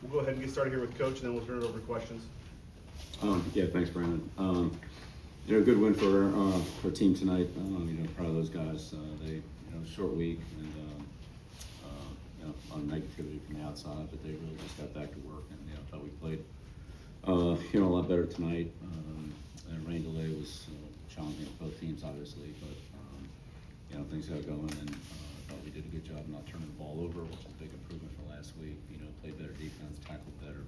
We'll go ahead and get started here with Coach, and then we'll turn it over to questions. Yeah, thanks, Brandon. Good win for our team tonight. Proud of those guys. They, short week and a lot of negativity from the outside, but they really just got back to work and thought we played a lot better tonight. And rain delay was challenging for both teams, obviously, but things got going and I thought we did a good job not turning the ball over, which is a big improvement from last week. Played better defense, tackled better.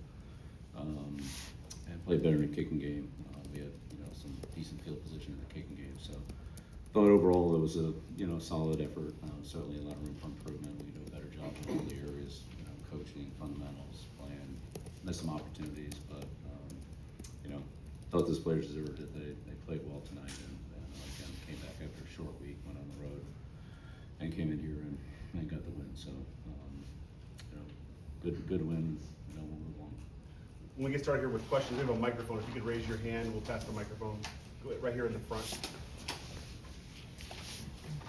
And played better in the kicking game. We had some decent field position in the kicking game. So thought overall it was a solid effort. Certainly a lot of room for improvement. We do a better job in all the areas, coaching, fundamentals, playing, missed some opportunities, but thought those players deserved it. They played well tonight and again came back after a short week, went on the road, and came in here and got the win. So good win. We'll move on. When we get started here with questions, we have a microphone. If you could raise your hand, we'll pass the microphone right here in the front.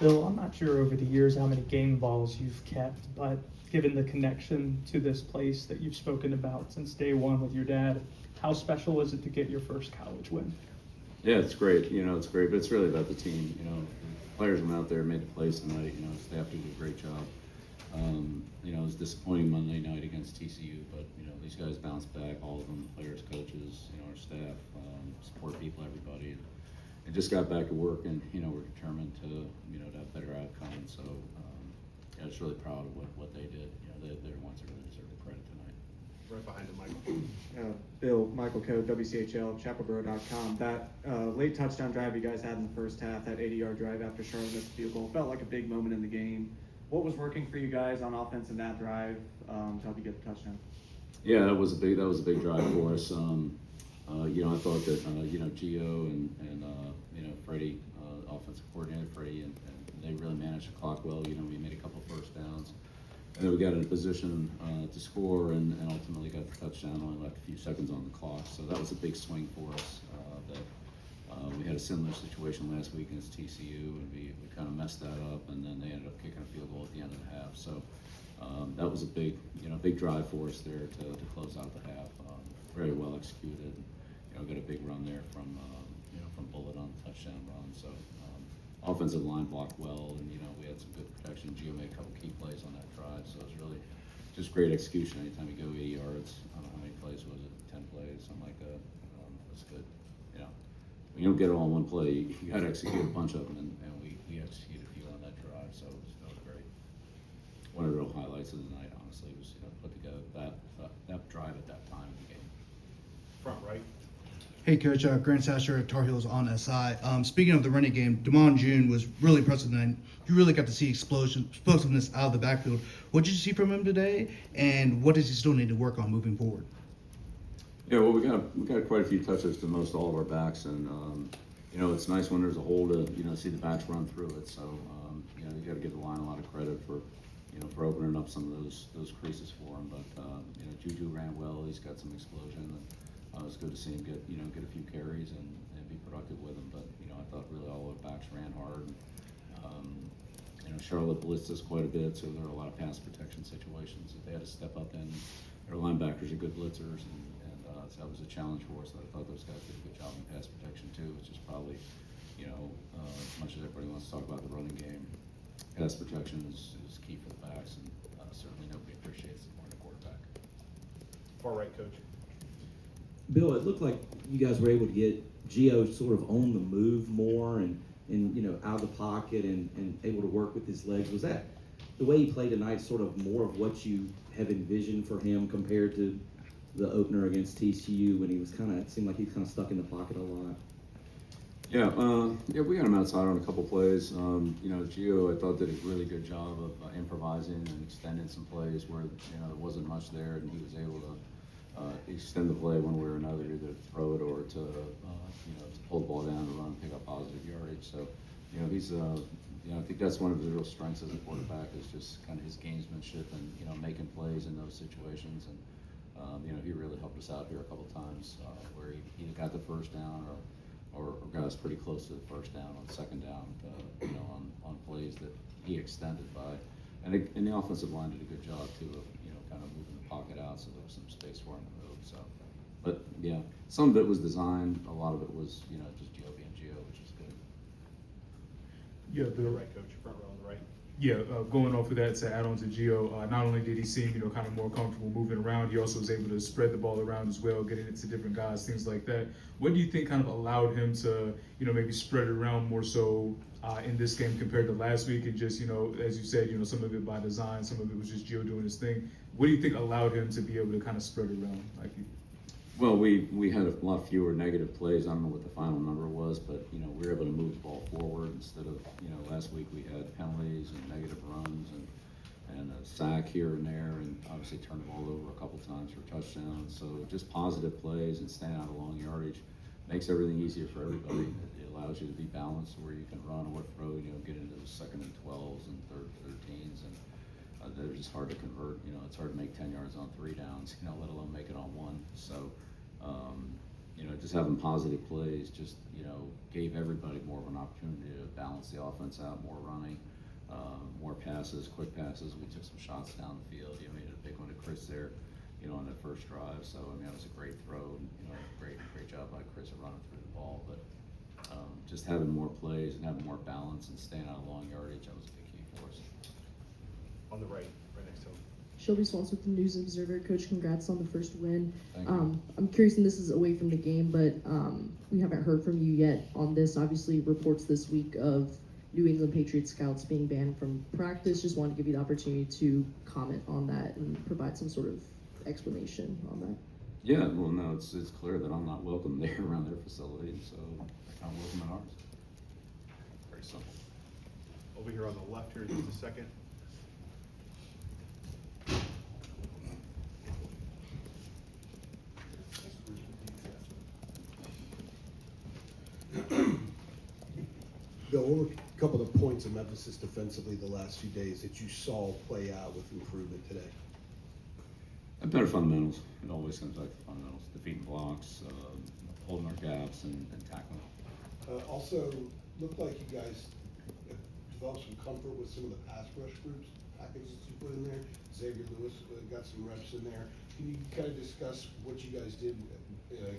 Bill, I'm not sure over the years how many game balls you've kept, but given the connection to this place that you've spoken about since day one with your dad, how special is it to get your first college win? Yeah, it's great. It's great, but it's really about the team. Players went out there, made the plays tonight. Staff did a great job. It was disappointing Monday night against TCU, but these guys bounced back. All of them, players, coaches, our staff, support people, everybody, and just got back to work. And we're determined to to have better outcome. And so I was really proud of what they did. They're the ones that really deserve the credit tonight. Right behind the mic. Bill, Michael Code, WCHL, chapelboro.com. That late touchdown drive you guys had in the first half, that 80-yard drive after Charlotte missed the field goal, felt like a big moment in the game. What was working for you guys on offense in that drive to help you get the touchdown? Yeah, that was a big drive for us. I thought that Gio and Freddie, offensive coordinator Freddie, and they really managed the clock well. We made a couple first downs, and then we got in a position to score, and ultimately got the touchdown. Only left a few seconds on the clock, so that was a big swing for us. We had a similar situation last week against TCU, and we kind of messed that up, and then they ended up kicking a field goal at the end of the half. So that was a big drive for us there to close out the half. Very well executed. Got a big run there from Bullet on the touchdown run. So offensive line blocked well, and we had some good protection. Gio made a couple key plays on that drive, so it was really just great execution. Anytime you go 80 yards, I don't know how many plays was it? 10 plays, something like that. That's good. When you don't get it all in one play, you got to execute a bunch of them, and we executed a few on that drive, so that was great. One of the real highlights of the night, honestly, was put together that drive at that time in the game. Front right. Hey, Coach. Grant Sasser at Tar Heels on SI. Speaking of the running game, Damon June was really impressive tonight. You really got to see explosiveness out of the backfield. What did you see from him today, and what does he still need to work on moving forward? Yeah, well, we got quite a few touches to most all of our backs, and it's nice when there's a hole to see the backs run through it. So you got to give the line a lot of credit for opening up some of those creases for him. But Juju ran well. He's got some explosion. And, it was good to see him get a few carries and be productive with them. But I thought really all our backs ran hard. Charlotte blitzed us quite a bit, so there were a lot of pass protection situations that they had to step up in. Their linebackers are good blitzers, and so that was a challenge for us. I thought those guys did a good job in pass protection too, which is probably, as much as everybody wants to talk about the running game, pass protection is key for the backs, and certainly nobody appreciates it more than a quarterback. Far right, Coach. Bill, it looked like you guys were able to get Gio sort of on the move more and out of the pocket and able to work with his legs. Was that the way he played tonight sort of more of what you have envisioned for him compared to the opener against TCU when he was it seemed like he was kind of stuck in the pocket a lot? Yeah, we got him outside on a couple plays. Gio, I thought, did a really good job of improvising and extending some plays where there wasn't much there, and he was able to extend the play one way or another, either to throw it or to pull the ball down and run, pick up positive yardage. So he's I think that's one of his real strengths as a quarterback, is just kind of his gamesmanship and making plays in those situations. And he really helped us out here a couple times where he either got the first down or got us pretty close to the first down on second down, on plays that he extended by. And the offensive line did a good job too of kind of moving the pocket out, so there was some space for him to move, so. But, yeah, some of it was design, a lot of it was, you know, just Gio being Gio, which is good. Yeah, To the Bill. right, coach, front row on the right. Yeah, going off of that to add on to Gio, not only did he seem, you know, kind of more comfortable moving around, he also was able to spread the ball around as well, getting it to different guys, things like that. What do you think kind of allowed him to, you know, maybe spread it around more so in this game compared to last week? And just, you know, as you said, you know, some of it by design, some of it was just Gio doing his thing. What do you think allowed him to be able to kind of spread it around? Well, we had a lot fewer negative plays. I don't know what the final number was, but, you know, we were able to move the ball forward instead of, you know, last week we had penalties and negative runs and a sack here and there, and obviously turned the ball over a couple times for touchdowns. So just positive plays and staying out of long yardage makes everything easier for everybody. It allows you to be balanced where you can run or throw, you know, get into the 2nd and 12s and 13s, and they're just hard to convert. You know, it's hard to make 10 yards on 3 downs, you know, let alone make it on 1. So, you know, just having positive plays just, you know, gave everybody more of an opportunity to balance the offense out, more running, more passes, quick passes. We took some shots down the field. You know, made a big one to Chris there, you know, on that first drive. So, I mean, that was a great throw, and, you know, great job by Chris at running through the ball. But just having more plays and having more balance and staying out of long yardage, that was a big key for us. On the right, right next to him. Shelby Swans with the News Observer. Coach, congrats on the first win. Thank you. I'm curious, and this is away from the game, but we haven't heard from you yet on this. Obviously, reports this week of New England Patriots scouts being banned from practice. Just wanted to give you the opportunity to comment on that and provide some sort of explanation on that. Yeah, well, no, it's clear that I'm not welcome there around their facility, so I can't welcome in ours. Very simple. Over here on the left here, just a second. Bill, what were a couple of points of emphasis defensively the last few days that you saw play out with improvement today? Better fundamentals. It always comes back to fundamentals. Defeating blocks, holding our gaps, and tackling. Also, looked like you guys developed some comfort with some of the pass rush groups, packages you put in there. Xavier Lewis got some reps in there. Can you kind of discuss what you guys did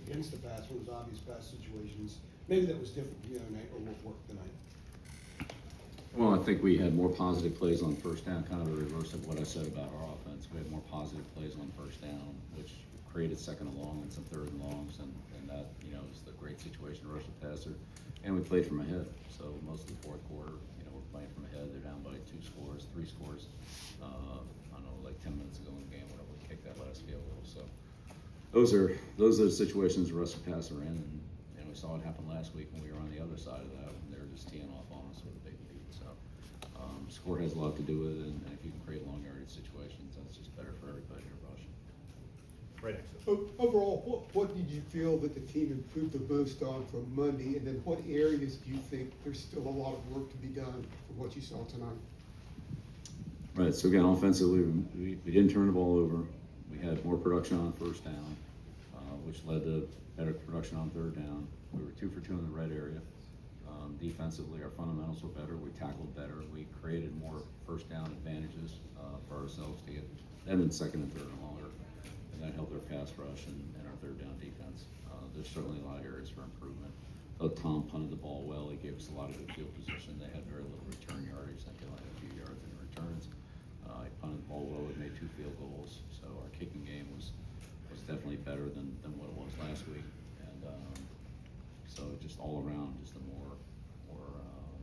against the pass when it was obvious pass situations? Maybe that was different the other night, or what worked tonight? Well, I think we had more positive plays on first down, kind of the reverse of what I said about our offense. We had more positive plays on first down, which created 2nd and long and some 3rd and longs, and that, you know, is the great situation to rush the passer. And we played from ahead, so most of the 4th quarter, you know, we're playing from ahead. They're down by 2 scores, 3 scores. I don't know, like 10 minutes ago in the game, whenever we kicked that last field goal. So those are the situations to rush the passer in, and we saw it happen last week when we were on the other side of that, and they were just teeing off on us with a big lead. So score has a lot to do with it, and if you can create long yardage situations, that's just better for everybody to rush. Right next to him. Overall, what did you feel that the team improved the most on from Monday, and then what areas do you think there's still a lot of work to be done from what you saw tonight? Right, so again, offensively, we didn't turn the ball over. We had more production on first down, which led to better production on 3rd down. We were 2 for 2 in the red area. Defensively, our fundamentals were better. We tackled better. We created more first down advantages for ourselves to get them in 2nd and 3rd and longer, and that helped our pass rush and our 3rd down defense. There's certainly a lot of areas for improvement. Tom punted the ball well. He gave us a lot of good field position. They had very little return yardage. They only had a few yards in returns. He punted the ball well. We made 2 field goals, so our kicking game was definitely better than what it was last week. And so just all around, just a more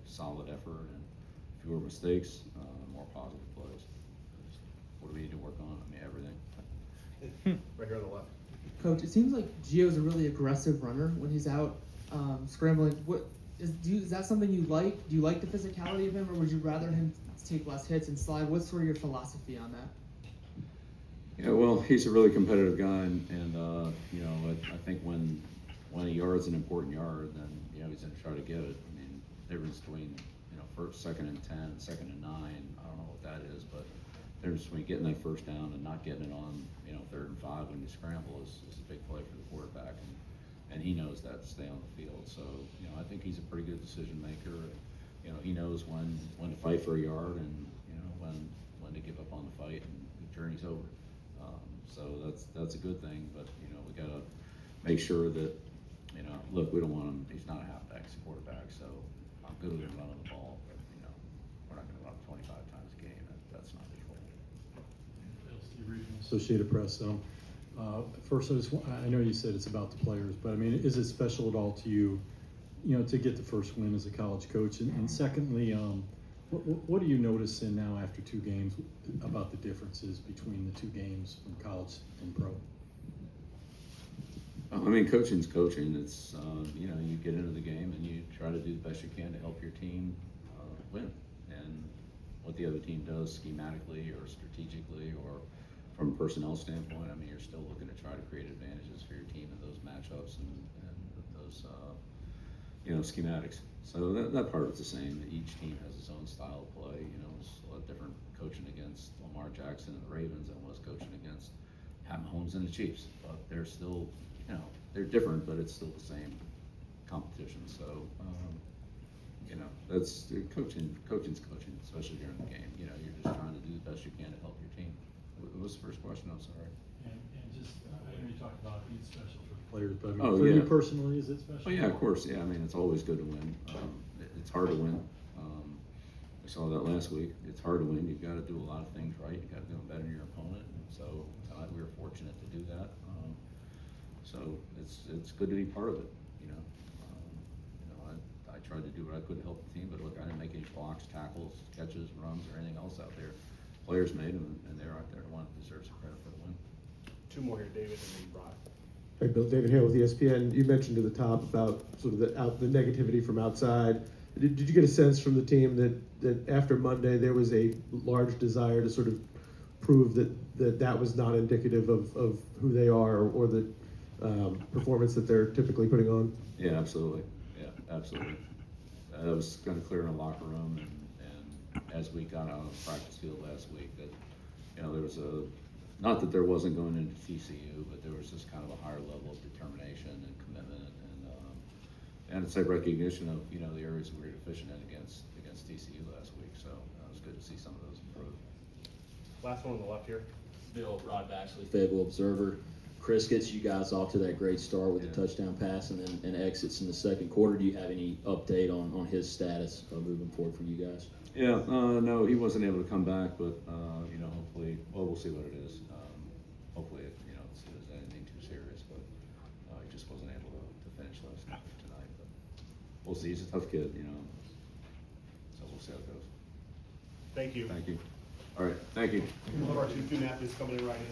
solid effort and fewer mistakes, more positive plays. What do we need to work on? I mean, everything. Right here on the left. Coach, it seems like Gio's a really aggressive runner when he's out scrambling. Is that something you like? Do you like the physicality of him, or would you rather him take less hits and slide? What's sort of your philosophy on that? Yeah, well, he's a really competitive guy, and you know, I think when a yard's an important yard, then, you know, he's going to try to get it. I mean, the difference between, you know, 2nd and 10, 2nd and 9, I don't know what that is, but the difference between getting that first down and not getting it on, you know, 3rd and 5 when you scramble is a big play for the quarterback, and he knows that to stay on the field. So, you know, I think he's a pretty good decision maker. You know, he knows when to fight for a yard, and, you know, when to give up on the fight, and the journey's over. that's a good thing, but, you know, we gotta make sure that, you know, look, we don't want him, he's not a halfback, he's a quarterback, so I'm good with him running the ball, but, you know, we're not gonna run 25 times a game, that's not his role. Associated Press. First, I know you said it's about the players, but I mean, is it special at all to you, you know, to get the first win as a college coach? And secondly, what are you noticing now after 2 games about the differences between the 2 games from college and pro? I mean, coaching's coaching. It's, you know, you get into the game and you try to do the best you can to help your team win. And what the other team does schematically or strategically or from a personnel standpoint, I mean, you're still looking to try to create advantages for your team in those matchups and those, you know, schematics. So that part is the same. Each team has its own style of play. You know, it's a lot different coaching against Lamar Jackson and the Ravens than it was coaching against Pat Mahomes and the Chiefs. But they're still, you know, they're different, but it's still the same competition. So, you know, that's coaching's coaching, especially during the game. You know, you're just trying to do the best you can to help your team. What was the first question? I'm sorry. And just, I know you talked about it's special for the players, but I mean, Oh, for you yeah. personally, is it special? Oh yeah, of course. Yeah, I mean, it's always good to win. It's hard to win. We saw that last week. It's hard to win. You've got to do a lot of things right. You've got to do them better than your opponent. And so tonight we were fortunate to do that. So it's good to be part of it. You know, I tried to do what I could to help the team, but look, I didn't make any blocks, tackles, catches, runs, or anything else out there. Players made them, and they're out there. One deserves the credit for the win. 2 more here, David, and then Rod. Hey, Bill, David Hale with ESPN. You mentioned to the top about sort of the negativity from outside. Did you get a sense from the team that after Monday there was a large desire to sort of prove that was not indicative of who they are or the performance that they're typically putting on? Yeah, absolutely. Yeah, absolutely. That was kind of clear in the locker room, and as we got out on the practice field last week, that, you know, there was not that there wasn't going into TCU, but there was just kind of a higher level of determination and commitment, and it's a recognition of, you know, the areas we were deficient in against TCU last week. So it was good to see some of those improve. Last one on the left here. Bill, Rod Baxley, Fayetteville Observer. Chris gets you guys off to that great start with the touchdown pass and then exits in the second quarter. Do you have any update on his status moving forward for you guys? Yeah, no, he wasn't able to come back, but you know, hopefully, well, we'll see what it is. Hopefully, you know, it's anything too serious, but he just wasn't able to finish last night tonight. But we'll see. He's a tough kid, you know. So we'll see how it goes. Thank you. Thank you. All right, thank you. One of our 2 student athletes coming in right now.